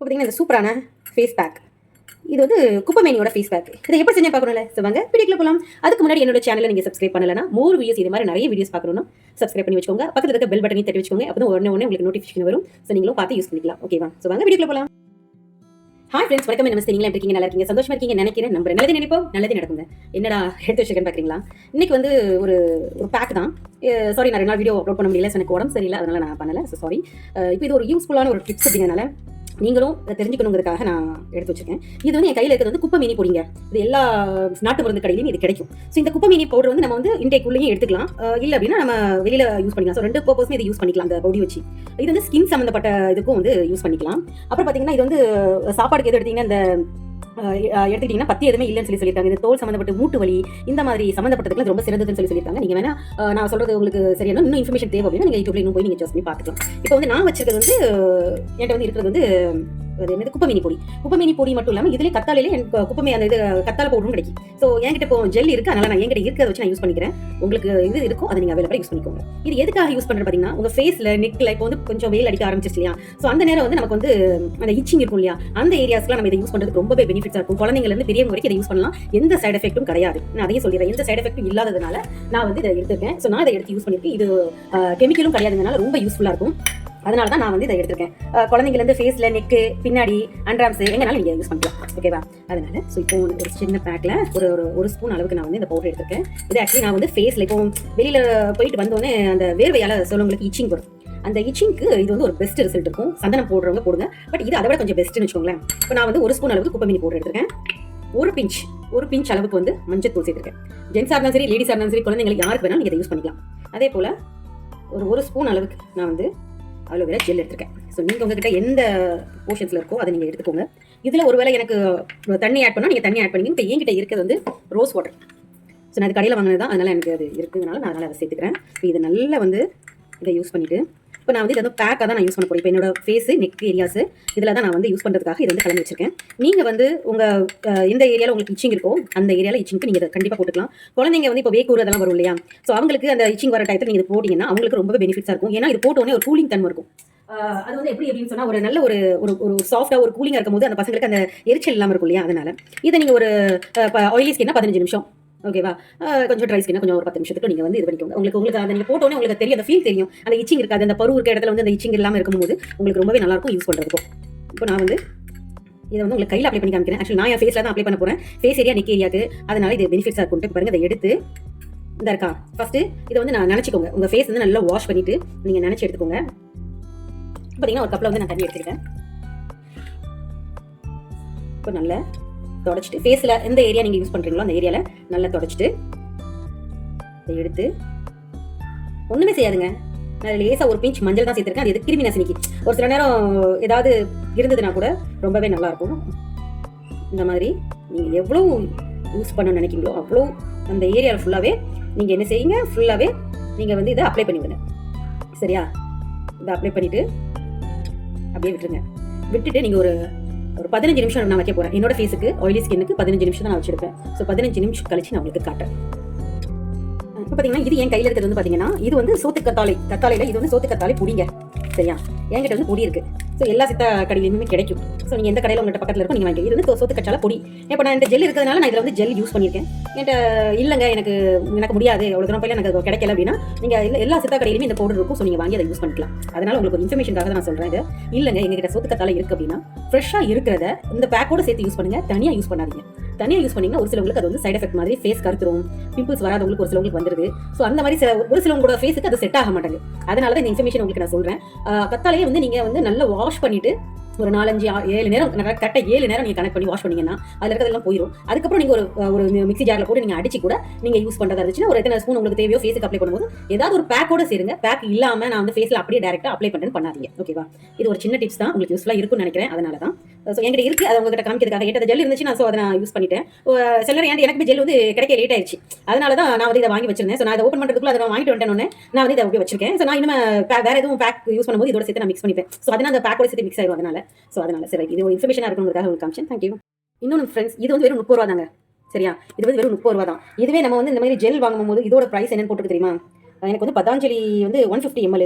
பார்த்தீங்கன்னா இந்த சூப்பரான ஃபேஸ் பேக். இது வந்து குப்பமேனியோட ஃபேஸ் பேக். இதை எப்படி செஞ்சு பார்க்கணும்ல? ஸோ வாங்க வீடியோக்குள்ள போகலாம். அதுக்கு முன்னாடி என்னோட சேனலை நீங்கள் சப்ஸ்கிரைப் பண்ணலன்னா மோர் வீடியோஸ் இது மாதிரி நிறைய வீடியோஸ் பார்க்கணும்னா சப்ஸ்கிரைப் பண்ணி வச்சுக்கோங்க. பக்கத்தில் இருக்க பெல் பட்டனை தட்டி வச்சுக்கோங்க. அப்போ உடனே உங்களுக்கு நோட்டிஃபிகேஷன் வரும். ஸோ நீங்களும் பார்த்து யூஸ் பண்ணிக்கலாம். ஓகேவா? ஸோ வாங்க வீடியோக்குள்ள போகலாம். ஹாய் ஃப்ரெண்ட்ஸ், வணக்கம். நமஸ்தே. நீங்களா எப்படி இருக்கீங்க? நல்லா இருக்கீங்க? சந்தோஷமா இருக்கீங்க நினைக்கிறேன். நம்புறேன். நல்லது நினைப்போம், நல்லது நடக்குங்க. என்னடா எடுத்து வச்சிருக்கேன்னு பார்க்குறீங்களா? இன்னைக்கு வந்து ஒரு பேக் தான். சாரி, நான் 2 நாள் வீடியோ அப்லோட் பண்ண முடியல. எனக்கு உடம்பு சரியில்லை, அதனால நான் பண்ணலை. So sorry. இப்போ இது ஒரு யூஸ்ஃபுல்லான ஒரு டிப்ஸ் அப்படிங்கிறனால நீங்களும் தெரிஞ்சுக்கணுங்கிறதுக்காக நான் எடுத்து வச்சிருக்கேன். இது வந்து என் கையில் இருக்கிறது வந்து குப்பை மீனி பொடிங்க. இது எல்லா நாட்டு மருந்து கடையிலையும் இது கிடைக்கும். ஸோ இந்த குப்பை மீனி பவுடர் வந்து நம்ம வந்து இன்டேக்குள்ளேயும் எடுத்துக்கலாம். இல்லை அப்படின்னா நம்ம வெளியில் யூஸ் பண்ணிக்கலாம். ஸோ 2 பர்பஸுமே இதை யூஸ் பண்ணிக்கலாம். அந்த பொடி வச்சு இது வந்து ஸ்கின் சம்மந்தப்பட்ட இதுக்கும் வந்து யூஸ் பண்ணிக்கலாம். அப்புறம் பார்த்தீங்கன்னா இது வந்து சாப்பாடுக்கு எது எடுத்தீங்கன்னா இந்த எடுத்துக்கிட்டீங்கன்னா பத்தி எதுவுமே இல்லைன்னு சொல்லியிருக்காங்க. இந்த தோல் சம்மந்தப்பட்ட மூட்டு வலி இந்த மாதிரி சம்மந்தப்பட்டதுக்கு ரொம்ப சிறந்ததுன்னு சொல்லியிருக்காங்க. நீங்கள் வேணா நான் சொல்றது உங்களுக்கு சரியான இன்னும் இன்ஃபர்மேஷன் தேவை அப்படின்னா நீங்கள் யூடியூப்ல இன்னும் போய் நீங்கள் சர்ச் பண்ணி பார்த்துக்கலாம். இப்போ வந்து நான் வச்சிருக்கிறது வந்து என்கிட்ட வந்து இருக்கிறது வந்து குப்பமேனி பொடி. குப்பமேனி பொடி மட்டும் இல்லாமல் இதுலேயே கத்தாலையிலே எனக்கு குப்பமே அந்த இது கத்தாழை பவுடரும் கிடைக்கும். ஸோ என்கிட்ட இப்போ ஜெல் இருக்கு, அதனால நான் என்கிட்ட இருக்கிறத வச்சு நான் யூஸ் பண்ணிக்கிறேன். உங்களுக்கு இது இருக்கும், அதை நீங்கள் அவைலபிளாக யூஸ் பண்ணிக்கோங்க. இது எதுக்காக யூஸ் பண்ணுறது பார்த்தீங்கன்னா உங்கள் ஃபேஸில் நெக்கில் இப்போ வந்து கொஞ்சம் வெயில் அடிக்க ஆரம்பிச்சிருச்சு இல்லையா? ஸோ அந்த நேரம் வந்து நமக்கு வந்து அந்த இச்சிங் இருக்கும் இல்லையா? அந்த ஏரியாஸ்லாம் நம்ம இதை யூஸ் பண்ணுறது ரொம்பவே பெனிஃபிட்ஸாக இருக்கும். குழந்தைங்கலேருந்து பெரியவங்க வரைக்கும் இதை யூஸ் பண்ணலாம். எந்த சைட் எஃபெக்ட்டும் கிடையாது. நான் அதையும் சொல்லிடுறேன். எந்த சைட் எஃபெக்ட்டும் இல்லாததுனால நான் வந்து இதை எடுத்துருக்கேன். ஸோ நான் இதை எடுத்து யூஸ் பண்ணியிருக்கேன். இது கெமிக்கலும் கிடையாதுனால ரொம்ப யூஸ்ஃபுல்லாக இருக்கும். அதனால தான் நான் வந்து இதை எடுத்திருக்கேன். குழந்தைங்கலேருந்து ஃபேஸில் நெக்கு பின்னாடி அண்ட்ராம்ஸ் எங்கனாலும் நீங்கள் யூஸ் பண்ணிக்கலாம். ஓகேவா? அதனால ஸோ இப்போ ஒரு சின்ன பேக்கில் ஒரு ஸ்பூன் அளவுக்கு நான் வந்து இந்த பவுடர் எடுத்திருக்கேன். இது ஆக்சுவலி நான் வந்து ஃபேஸில் இப்போ வெளியில் போயிட்டு வந்தோடனே அந்த வேர்வையால் சொல்லவங்களுக்கு இச்சிங் வரும். அந்த இச்சிங்க்கு இது வந்து ஒரு பெஸ்ட் ரிசல்ட் இருக்கும். சந்தனம் போடுறவங்க போடுங்க. பட் இது அதை விட கொஞ்சம் பெஸ்ட்டுன்னு வச்சுக்கோங்களேன். இப்போ நான் வந்து 1 ஸ்பூன் அளவுக்கு குப்பை மீனி பவுடர் எடுத்திருக்கேன். ஒரு பிஞ்ச் அளவுக்கு வந்து மஞ்சள் தூள் சேர்த்துருக்கேன். ஜென்ஸாக இருந்தாலும் சரி, லேடிஸாக இருந்தாலும் சரி, குழந்தைங்களுக்கு யாருக்கு வேணாலும் நீங்கள் இதை யூஸ் பண்ணிக்கலாம். அதே போல் ஒரு ஸ்பூன் அளவுக்கு நான் வந்து அலோவேரா ஜெல் எடுத்திருக்கேன். ஸோ நீங்கள் உங்ககிட்ட எந்த போர்ஷன்ஸில் இருக்கோ அதை நீங்கள் எடுத்துக்கோங்க. இதில் ஒருவேளை எனக்கு தண்ணி ஆட் பண்ணால் நீங்கள் தண்ணி ஆட் பண்ணிங்க. இப்போ என்கிட்ட இருக்கிறது வந்து ரோஸ் வாட்டர். ஸோ நான் அது கடையில் வாங்கினது தான், அதனால் எனக்கு அது இருக்குதுனால நான் அதனால் அதை சேர்த்துக்கிறேன். இப்போ இதை நல்லா வந்து இதை யூஸ் பண்ணிவிட்டு இப்போ நான் வந்து இதை வந்து பேக்காக தான் நான் யூஸ் பண்ண போகிறேன். இப்போ என்னோட ஃபேஸு நெக் ஏரியாஸு இதில் தான் நான் வந்து யூஸ் பண்ணுறதுக்காக இதை வந்து கலந்து வச்சிருக்கேன். நீங்கள் வந்து உங்கள் எந்த ஏரியாவில் உங்களுக்கு இச்சிங் இருக்கோ அந்த ஏரியாவில் இச்சிங்க்கு நீங்கள் இதை கண்டிப்பாக போட்டுக்கலாம். குழந்தைங்க வந்து இப்போ வேக்கூர் அதெல்லாம் வரும் இல்லையா? ஸோ அவங்களுக்கு அந்த இச்சிங் வர டயத்தில் நீங்கள் போட்டிங்கன்னா அவங்களுக்கு ரொம்பவே பெனிஃபிட்ஸாக இருக்கும். ஏன்னா இது போட்டோடனே ஒரு கூலிங் தன்மை இருக்கும். அது வந்து எப்படி அப்படின்னு சொன்னால் ஒரு நல்ல ஒரு சாஃப்டாக ஒரு கூலிங்காக இருக்கும்போது அந்த பசங்களுக்கு அந்த எரிச்சல் இல்லாமல் இருக்கும் இல்லையா? அதனால் இதை நீங்கள் ஒரு ஆயிலி ஸ்கின்னா 15 நிமிஷம், ஓகேவா? கொஞ்சம் ட்ரை ஸ்கின்னா கொஞ்சம் ஒரு 10 நிமிஷத்துக்கு நீங்கள் வந்து இது பண்ணிக்கோங்க. உங்களுக்கு அந்த நீங்கள் போட்டோன்னே உங்களுக்கு தெரியும், அந்த ஃபீல் தெரியும். அந்த இச்சிங் இருக்காது. அந்த பரு இருக்க இடத்துல வந்து அந்த இச்சிங் இல்லாமல் இருக்கும்போது உங்களுக்கு ரொம்பவே நல்லாயிருக்கும் யூஸ் பண்ணுறதுக்கும். இப்போ நான் வந்து இதை வந்து உங்களுக்கு கையில் அப்ளை பண்ணி காமிக்கிறேன். ஆக்சுவலி நான் என் ஃபேஸில் தான் அப்ளை பண்ண போகிறேன். ஃபேஸ் ஏரியா நெக் ஏரியாவுக்கு. அதனால இது பெனிஃபிட்ஸாக இருக்கும். பாருங்கள், இதை எடுத்து இந்த இருக்கா ஃபஸ்ட்டு இதை வந்து நான் நினச்சிக்கோங்க. உங்கள் ஃபேஸ் வந்து நல்லா வாஷ் பண்ணிவிட்டு நீங்கள் நினச்சி எடுத்துக்கோங்க. பார்த்தீங்கன்னா ஒரு கப்பில் வந்து நான் தண்ணி எடுத்துக்கிட்டேன். இப்போ நல்லா தொடச்சிட்டு ஃபேஸில் எந்த ஏரியா நீங்கள் யூஸ் பண்ணுறீங்களோ அந்த ஏரியாவில் நல்லா தொடச்சிட்டு இதை எடுத்து ஒன்றுமே செய்யாதுங்க. நான் லேசாக ஒரு பிஞ்ச் மஞ்சள் தான் சேர்த்துருக்கேன். அது எது கிருமி நாசினிக்கு. ஒரு சில நேரம் ஏதாவது இருந்ததுன்னா கூட ரொம்பவே நல்லாயிருக்கும். இந்த மாதிரி நீங்கள் எவ்வளோ யூஸ் பண்ண நினைக்கிறீங்களோ அவ்வளோ அந்த ஏரியாவில் ஃபுல்லாகவே நீங்கள் என்ன செய்யுங்க, ஃபுல்லாகவே நீங்கள் வந்து இதை அப்ளை பண்ணிவிடுங்க. சரியா? இதை அப்ளை பண்ணிவிட்டு அப்படியே விட்டுருங்க. விட்டுட்டு நீங்கள் ஒரு 15 நிமிஷம் நான் வைக்க போகிறேன். என்னோட ஃபேஸுக்கு ஆயிலி ஸ்கின்னுக்கு 15 நிமிஷம் தான் நான் வச்சிருப்பேன். ஸோ 15 நிமிஷம் கழிச்சு நான் உங்களுக்கு காட்டுறேன். இப்போ பார்த்தீங்கன்னா இது என் கையில் இருக்கிறது வந்து பார்த்தீங்கன்னா இது வந்து கத்தாழையில் இது வந்து சோத்து கத்தாழை பொடிங்க. சரியா? என்கிட்ட வந்து பொடி இருக்குது. ஸோ எல்லா சித்த கடையிலுமே கிடைக்கும். ஸோ நீங்கள் எந்த கடையில் உங்கள்கிட்ட பக்கத்தில் இருக்கும் நீங்கள் வாங்கி. இது வந்து சோத்து கச்சாலை பொடி. இப்போ நான் இந்த ஜெல் இருக்கிறதுனால நான் இதில் வந்து ஜெல் யூஸ் பண்ணியிருக்கேன். என்கிட்ட இல்லைங்க எனக்கு முடியாது, அவ்வளோ தூரம் போய் எனக்கு கிடைக்கல அப்படின்னா நீங்கள் எல்லா சித்த கடையிலுமே இந்த பவுடர் இருக்கும். ஸோ நீங்கள் வாங்கி அதை யூஸ் பண்ணிக்கலாம். அதனால் உங்களுக்கு ஒரு இன்ஃபர்மேஷனுக்காக தான் நான் சொல்கிறேன். இது இல்லைங்க எங்ககிட்ட சோத்து கத்தாழை இருக்குது அப்படின்னா ஃப்ரெஷ்ஷாக இருக்கிறத இந்த பேக்கோட சேர்த்து யூஸ் பண்ணுங்கள். தனியாக யூஸ் பண்ணாதீங்க. தனியாக யூஸ் பண்ணிங்கன்னா ஒரு சிலவங்களுக்கு அது வந்து சைட் எஃபெக்ட் மாதிரி ஃபேஸ் கருத்துரும், பிம்பிள்ஸ் வராதவங்களுக்கு ஒரு சிலவங்களுக்கு வந்துருது. ஸோ அந்த மாதிரி ஒரு சிலவங்களோட ஃபேஸுக்கு அது செட் ஆக மாட்டாங்க. அதனால தான் இந்த இன்ஃபர்மேஷன் உங்களுக்கு நான் சொல்கிறேன். கத்தாழையை வந்து நீங்கள் வந்து நல்லா வாஷ் பண்ணிவிட்டு ஒரு 4, 5, 7 நேரம் கரெக்டாக 7 நேரம் நீங்கள் கனெக்ட் பண்ணி வாஷ் பண்ணிங்கன்னா அதில் இருக்கிறதெல்லாம் போயிடும். அதுக்கப்புறம் நீங்கள் ஒரு மிக்ஸி ஜாரில் போட்டு நீங்கள் அடிச்சு கூட நீங்கள் யூஸ் பண்ணுறதா இருந்துச்சுன்னா ஒரு எத்தனை ஸ்பூன் உங்களுக்கு தேவையோ ஃபேஸுக்கு அப்ளை பண்ணும்போது ஏதாவது ஒரு பேக்கோட சேருங்க. பேக் இல்லாமல் நான் வந்து ஃபேஸில் அப்படியே டேரெக்டாக அப்ளை பண்ணுறேன்னு பண்ணாதீங்க. ஓகேவா? இது ஒரு சின்ன டிப்ஸ் தான், உங்களுக்கு யூஸ்ஃபுல்லாக இருக்கும்னு நினைக்கிறேன். அதனால தான் ஸோ என்கிட்ட இருக்குது, அதை உங்ககிட்ட காமிக்கிறதுக்காக. என்கிட்ட ஜெல் இருந்துச்சு, நான் ஸோ அதை நான் யூஸ் பண்ணிட்டேன். சிலர் எனக்கு ஜெல் வந்து கிடைக்க லேட் ஆயிடுச்சு. அதனால தான் நான் வந்து இதை வாங்கி வச்சிருந்தேன். ஸோ நான் அதை ஓப்பன் பண்ணுறதுக்குள்ள அதை வாங்கிட்டு வந்துட்டேன்னு நான் வந்து இதை அப்படியே வச்சிருக்கேன். ஸோ நான் இனிமேல் வேறு எதுவும் பேக் யூஸ் பண்ணும்போது இதோட சேர்த்து நான் மிக்ஸ் பண்ணிப்பேன். ஸோ அதனால் அந்த பேக்கோட சேர்த்து மிக்ஸ் ஆயிடும். அதனால சரி, இது ஒரு இன்ஃபர்மேஷனாக இருக்கணுங்கிறதுக்காக உங்களுக்கு காமிச்சேன். தேங்க்யூ. இன்னொன்று ஃப்ரெண்ட்ஸ், இது வந்து வெறும் 30 ரூபா தாங்க. சரியா? இது வந்து வெறும் 30 ரூபா தான். இதுவே நம்ம வந்து இந்த மாதிரி ஜெல் வாங்கும்போது இதோட ப்ரைஸ் என்னன்னு போட்டுருக்கு தெரியுமா? எனக்கு வந்து பதாஞ்சலி வந்து 150 ml.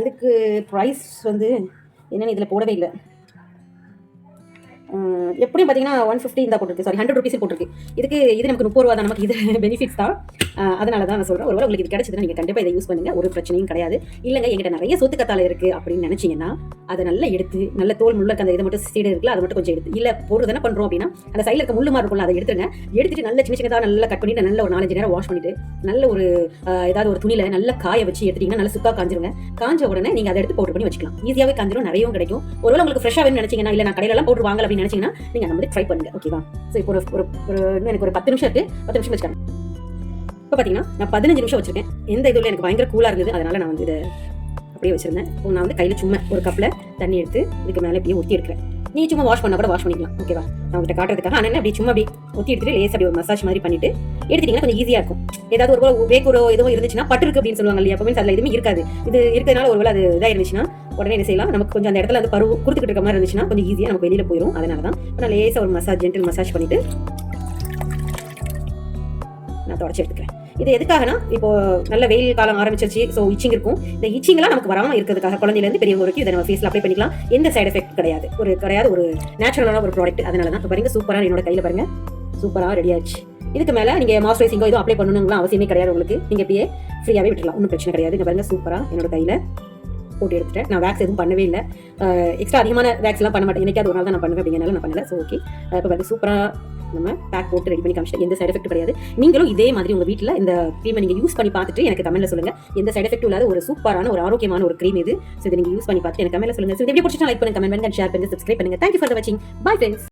இதுக்கு ப்ரைஸ் வந்து என்னென்னு இதில் போடவே இல்லை. எப்படியும் பார்த்தீங்கன்னா 150 இருந்தால் போட்டிருக்கு, சாரி 100 ருபீஸ் போட்டிருக்கு. இது நமக்கு 30 ரூபா தான், நமக்கு இது பெனிஃபிட்ஸ் தான். அதனால தான் நான் சொல்கிறேன். ஒருவேளை உங்களுக்கு இது கிடைச்சதுன்னா நீங்கள் கண்டிப்பாக இதை யூஸ் பண்ணுங்கள், ஒரு பிரச்சனையும் கிடையாது. இல்லைங்க எங்கிட்ட நிறைய சோத்துக்கத்தாழை இருக்குது அப்படின்னு நினச்சிங்கன்னா அதை நல்லா எடுத்து, நல்ல தோல் முள்ள அந்த இதை மட்டும் சீடு இருக்குல்ல, அதை மட்டும் கொஞ்சம் எடுத்து, இல்லை போடுறது என்ன பண்ணுறோம் அப்படின்னா அந்த சைடில் இருக்க முள்ளு மாதிரி இருக்கும்ல, அதை எடுத்துருங்க. எடுத்துட்டு நல்ல சின்ன சின்னதாக நல்லா கட் பண்ணிட்டு நல்ல ஒரு 4-5 நேரம் வாஷ் பண்ணிட்டு நல்ல ஒரு ஏதாவது ஒரு துணியில் நல்லா காய வச்சு எடுத்துட்டீங்கன்னா நல்லா சுக்கா காஞ்சிருங்க. காஞ்ச உடனே நீங்கள் அதை எடுத்து பவுடர் பண்ணி வச்சுக்கலாம். ஈஸியாகவே காஞ்சிரும், நிறையவும் கிடைக்கும். ஒருவேளை உங்களுக்கு ஃப்ரெஷ்ஷாக வேணும்னு நினச்சிங்கன்னா, இல்லை நான் கடையிலலாம் பவுடர் வாங்கல அப்படின்னு நினச்சிங்கன்னா நீங்கள் அந்த மாதிரி ட்ரை பண்ணுங்க. ஓகேவா? ஸோ இப்போ எனக்கு ஒரு 10 நிமிஷம் இருக்குது, 10 நிமிஷம் வச்சுக்காங்க. இப்போ பார்த்தீங்கன்னா நான் 15 நிமிஷம் வச்சிருக்கேன். எந்த இதில் எனக்கு பயங்கர கூலாக இருந்தது, அதனால நான் வந்து இதை அப்படியே வச்சிருந்தேன். இப்போ நான் வந்து கையில் சும்மா ஒரு கப்பில் தண்ணி எடுத்து இதுக்கு மேலே இப்படியே ஊற்றி எடுக்கிறேன். நீங்கள் சும்மா வாஷ் பண்ணால் கூட வாஷ் பண்ணிக்கலாம். ஓகேவா? நான் உங்கள்கிட்ட காட்டுறதுக்காக ஆனால் அப்படி சும்மா அப்படி ஊற்றி எடுத்துட்டு லேஸ் அப்படி ஒரு மசாஜ் மாதிரி பண்ணிட்டு எடுத்துட்டீங்கன்னா கொஞ்சம் ஈஸியாக இருக்கும். ஏதாவது ஒரு வேக்கூரோ எதுவும் இருந்துச்சுன்னா பட்டிருக்கு அப்படின்னு சொல்லுவாங்க இல்லையா, அப்போ அதில் எதுவுமே இருக்காது. இது இருக்கிறதுனால ஒருவேளை அது இதாக இருந்துச்சுன்னா உடனே என்ன செய்யலாம், நமக்கு கொஞ்சம் அந்த இடத்துல அந்த பருவ கொடுத்துக்கிட்டு இருக்க மாதிரி இருந்துச்சுன்னா கொஞ்சம் ஈஸியாக நமக்கு வெளியில் போயிடும். அதனால தான் நான் லேசாக ஒரு மசாஜ், ஜென்டில் மசாஜ் பண்ணிட்டு நான் தொடச்சி எடுத்துக்கிறேன். இது எதுக்காகனா, இப்போ நல்ல வெயில் காலம் ஆரம்பிச்சிருச்சு, ஸோ இச்சிங் இருக்கும். இந்த இச்சிங்லாம் நமக்கு வராமல் இருக்கிறதுக்காக குழந்தையிலேருந்து பெரியவங்க வரைக்கும் இதை நம்ம ஃபேஸில் அப்ளை பண்ணிக்கலாம். எந்த சைடு எஃபெக்ட் கிடையாது, ஒரு நேச்சுரலான ஒரு ப்ராடக்ட். அதனால தான் இப்போ பாருங்க, சூப்பராக என்னோட கையில் பாருங்க, சூப்பராக ரெடி ஆச்சு. இதுக்கு மேலே நீங்கள் மாய்ஸ்சரைசிங்கோ எதுவும் அப்ளை பண்ணணும்லாம் அவசியமே கிடையாது. உங்களுக்கு நீங்கள் இப்படியே ஃப்ரீயாகவே விட்டுலாம், ஒன்றும் பிரச்சனை கிடையாது. இங்கே பாருங்க, சூப்பராக என்னோட கையில் போட்டு எடுத்துட்டேன். நான் வேக்ஸ் எதுவும் பண்ணவே இல்லை, எக்ஸ்ட்ரா அதிகமான வேக்ஸ்லாம் பண்ண மாட்டேன். எனக்காவது ஒரு நாள் தான் நான் பண்ணுவேன், அப்படிங்கிறனால நான் பண்ணல. ஸோ ஓகே, இப்போ பாருங்க சூப்பராக நம்ம பேக் போட்டு ரெடி பண்ணி காமிச்சிட்டு எந்த சைடு எஃபெக்ட் கிடையாது. நீங்களும் இதே மாதிரி உங்கள் வீட்டில் இந்த க்ரீமை நீங்கள் யூஸ் பண்ணி பார்த்துட்டு எனக்கு கமெண்ட்ல சொல்லுங்கள். எந்த சைடு எஃபெக்ட் இல்லாத ஒரு சூப்பரான ஒரு ஆரோக்கியமான ஒரு க்ரீம் இது. ஸோ இதை நீங்கள் யூஸ் பண்ணி பார்த்துட்டு எனக்கு கமெண்ட்ல சொல்லுங்கள். ஸோ இந்த வீடியோ பிடிச்சா லைக் பண்ணுங்க, கமெண்ட் பண்ணுங்க, ஷேர் பண்ணுங்க, சப்ஸ்கிரைப் பண்ணுங்க. தேங்க்யூ ஃபார் வாட்சிங். Bye friends.